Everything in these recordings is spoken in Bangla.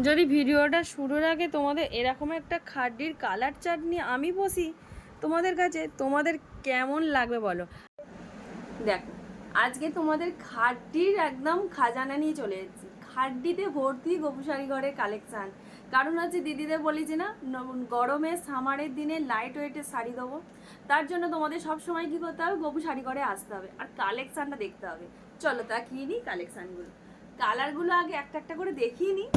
যদি ভিডিওটা শুরুর আগে তোমাদের এরকম একটা খাড্ডির কালার চার্ট নিয়ে আমি বসি তোমাদের কাছে, তোমাদের কেমন লাগবে বলো। দেখো, আজকে তোমাদের খাড্ডির একদম খাজানা নিয়ে চলে এসেছি। খাড্ডিতে ভর্তি গোপু শাড়ি ঘরের কালেকশান। কারণ হচ্ছে দিদিদের বলেছি না, গরমে সামারের দিনে লাইট ওয়েটের শাড়ি দেবো। তার জন্য তোমাদের সবসময় কী করতে হবে, গোপু শাড়ি ঘরে আসতে হবে আর কালেকশানটা দেখতে হবে। চলো তাকিয়ে নিই কালেকশানগুলো। কালারগুলো আগে একটা একটা করে দেখিয়ে নিই,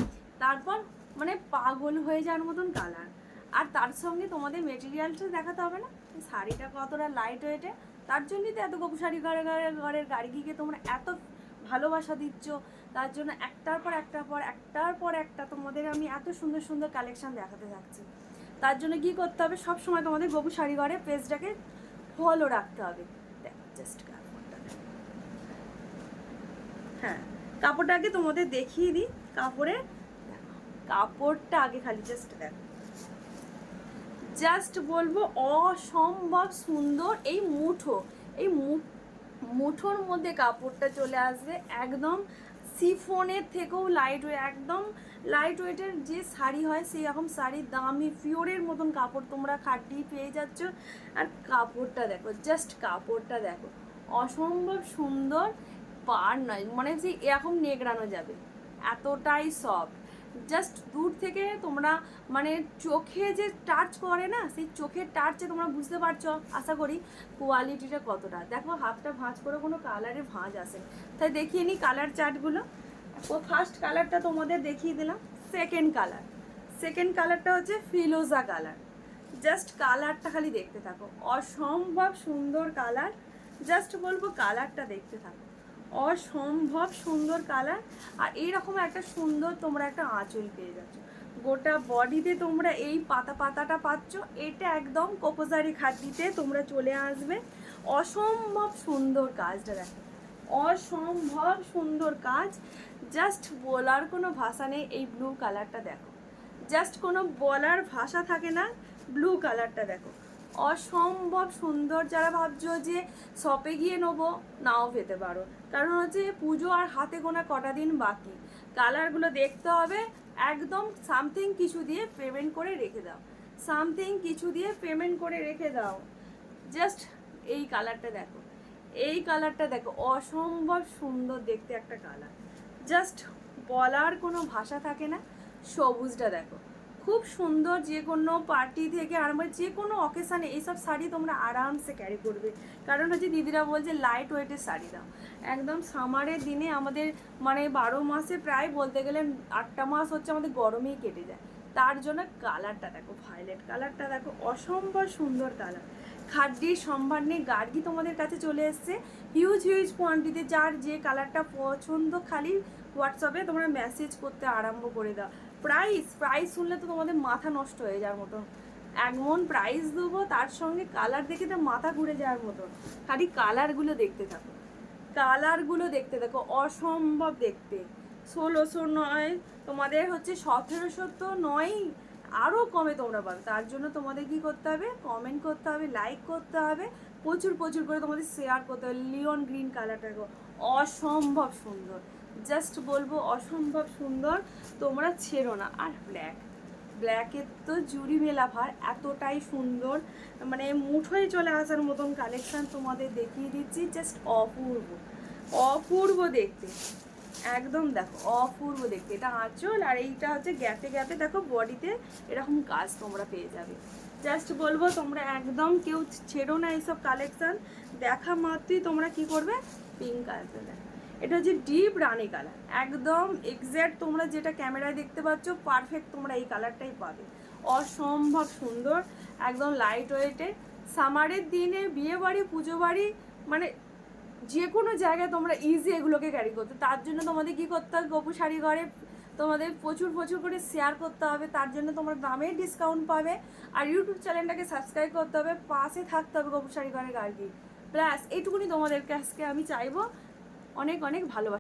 তারপর মানে পাগল হয়ে যাওয়ার মতন কালার। আর তার সঙ্গে তোমাদের মেটেরিয়ালটা দেখাতে হবে না, শাড়িটা কতটা লাইট ওয়েটে। তার জন্যই তো এত গোপু শাড়ি ঘরের গার্গিকে তোমরা এত ভালোবাসা দিচ্ছ। তার জন্য একটার পর একটা তোমাদের আমি এত সুন্দর সুন্দর কালেকশান দেখাতে থাকছি। তার জন্য কি করতে হবে, সব সময় তোমাদের গোপু শাড়ি ঘরে পেজটাকে ফলো রাখতে হবে। দেখো জাস্ট কাপড়টা, হ্যাঁ কাপড়টা আগে তোমাদের দেখিয়ে দিই। কাপড়টা আগে খালি জাস্ট দেখো, জাস্ট বলবো অসম্ভব সুন্দর। এই মুঠোর মধ্যে কাপড়টা চলে আসবে একদম সিফনের থেকেও লাইট ওয়েট, একদম লাইট ওয়েটের যে শাড়ি হয় সেই রকম শাড়ির দামি পিওরের মতন কাপড় তোমরা খাড্ডি পেয়ে যাচ্ছ। আর কাপড়টা দেখো, জাস্ট কাপড়টা দেখো, অসম্ভব সুন্দর। পার নয়, মানে যে এরকম নেগড়ানো যাবে, এতটাই সফট। জাস্ট দূর থেকে তোমরা মানে চোখে যে টাচ করে না, সেই চোখের টাচে তোমরা বুঝতে পারছো আশা করি কোয়ালিটিটা কতটা। দেখো হাতটা ভাঁজ করে কোনো কালারে ভাঁজ আসে। তাই দেখিয়ে নিই কালার চার্টগুলো। ফার্স্ট কালারটা তোমাদের দেখিয়ে দিলাম। সেকেন্ড কালারটা হচ্ছে ফিলোজা কালার। জাস্ট কালারটা খালি দেখতে থাকো, অসম্ভব সুন্দর কালার। জাস্ট বলবো কালারটা দেখতে থাকো, অসম্ভব সুন্দর কালার। আর এইরকম একটা সুন্দর তোমরা একটা আঁচল পেয়ে যাচ্ছ। গোটা বডিতে তোমরা এই পাতাটা পাচ্ছ। এটা একদম কোকোজারি খাড্ডিতে তোমরা চলে আসবে। অসম্ভব সুন্দর কাজটা দেখো, অসম্ভব সুন্দর কাজ। জাস্ট বলার কোনো ভাষা নেই। এই ব্লু কালারটা দেখো, জাস্ট কোনো বলার ভাষা থাকে না। ব্লু কালারটা দেখো, অসম্ভব সুন্দর। যারা ভাবছো যে শপে গিয়ে নেবো, নাও পেতে পারো। কারণ হচ্ছে পুজো আর হাতে গোনা কটা দিন বাকি। কালারগুলো দেখতে হবে, একদম সামথিং কিছু দিয়ে পেমেন্ট করে রেখে দাও। জাস্ট এই কালারটা দেখো, অসম্ভব সুন্দর দেখতে একটা কালার। জাস্ট বলার কোনো ভাষা থাকে না। সবুজটা দেখো, খুব সুন্দর। যে কোনো পার্টি থেকে আরম্ভ যে কোনো অকেশানে এইসব শাড়ি তোমরা আরামসে ক্যারি করবে। কারণ হচ্ছে দিদিরা বলছে লাইট ওয়েটের শাড়ি দাও। একদম সামারের দিনে আমাদের মানে 12 মাসে প্রায় বলতে গেলে 8টা মাস হচ্ছে আমাদের গরমেই কেটে যায়। তার জন্য কালারটা দেখো, ভায়োলেট কালারটা দেখো, অসম্ভব সুন্দর কালার। খাড্ডির সম্ভার নেই, গার্গি তোমাদের কাছে চলে এসছে হিউজ কোয়ান্টিতে। যার যে কালারটা পছন্দ খালি হোয়াটসঅ্যাপে তোমরা মেসেজ করতে আরম্ভ করে দাও। প্রাইস শুনলে তো তোমাদের মাথা নষ্ট হয়ে যাওয়ার মতন। এমন প্রাইস দেবো, তার সঙ্গে কালার দেখে তো মাথা ঘুরে যাওয়ার মতন। খালি কালারগুলো দেখতে থাকো, অসম্ভব দেখতে। 1600 নয়, তোমাদের হচ্ছে 1700 তো নয়, আরও কমে তোমরা পাবে। তার জন্য তোমাদের কি করতে হবে, কমেন্ট করতে হবে, লাইক করতে হবে, প্রচুর করে তোমাদের শেয়ার করতে হবে। লিওন গ্রিন কালারটা অসম্ভব সুন্দর, জাস্ট বলবো অসম্ভব সুন্দর। তোমরা ছেড়ো না। আর ব্ল্যাকের তো জুড়ি মেলা ভার, এতটাই সুন্দর। মানে মুঠোয় চলে আসার মতন কালেকশান তোমাদের দেখিয়ে দিচ্ছি। জাস্ট অপূর্ব দেখতে, একদম দেখো অপূর্ব দেখতে। এটা আঁচল, আর এইটা হচ্ছে গ্যাপে দেখো বডিতে এরকম কাজ তোমরা পেয়ে যাবে। জাস্ট বলবো তোমরা একদম কেউ ছেড়ো না এইসব কালেকশান। দেখা মাত্রই তোমরা কি করবে, পিঙ্ক কালারটা দেখো, এটা হচ্ছে ডিপ রানি কালার। একদম এক্স্যাক্ট তোমরা যেটা ক্যামেরায় দেখতে পাচ্ছ পারফেক্ট তোমরা এই কালারটাই পাবে। অসম্ভব সুন্দর, একদম লাইট ওয়েটে। সামারের দিনে বিয়ে বাড়ি, পুজো বাড়ি, মানে যে কোনো জায়গায় তোমরা ইজি এগুলোকে ক্যারি করতে। তার জন্য তোমাদের কি করতে হবে, গোপু শাড়ি ঘরে তোমাদের প্রচুর করে শেয়ার করতে হবে। তার জন্য তোমরা দামের ডিসকাউন্ট পাবে। আর ইউটিউব চ্যানেলটাকে সাবস্ক্রাইব করতে হবে, পাশে থাকতে হবে গোপু শাড়ি ঘরে গার্গি। প্লাস এইটুকুনি তোমাদেরকে আজকে আমি চাইবো, অনেক ভালোবাসা।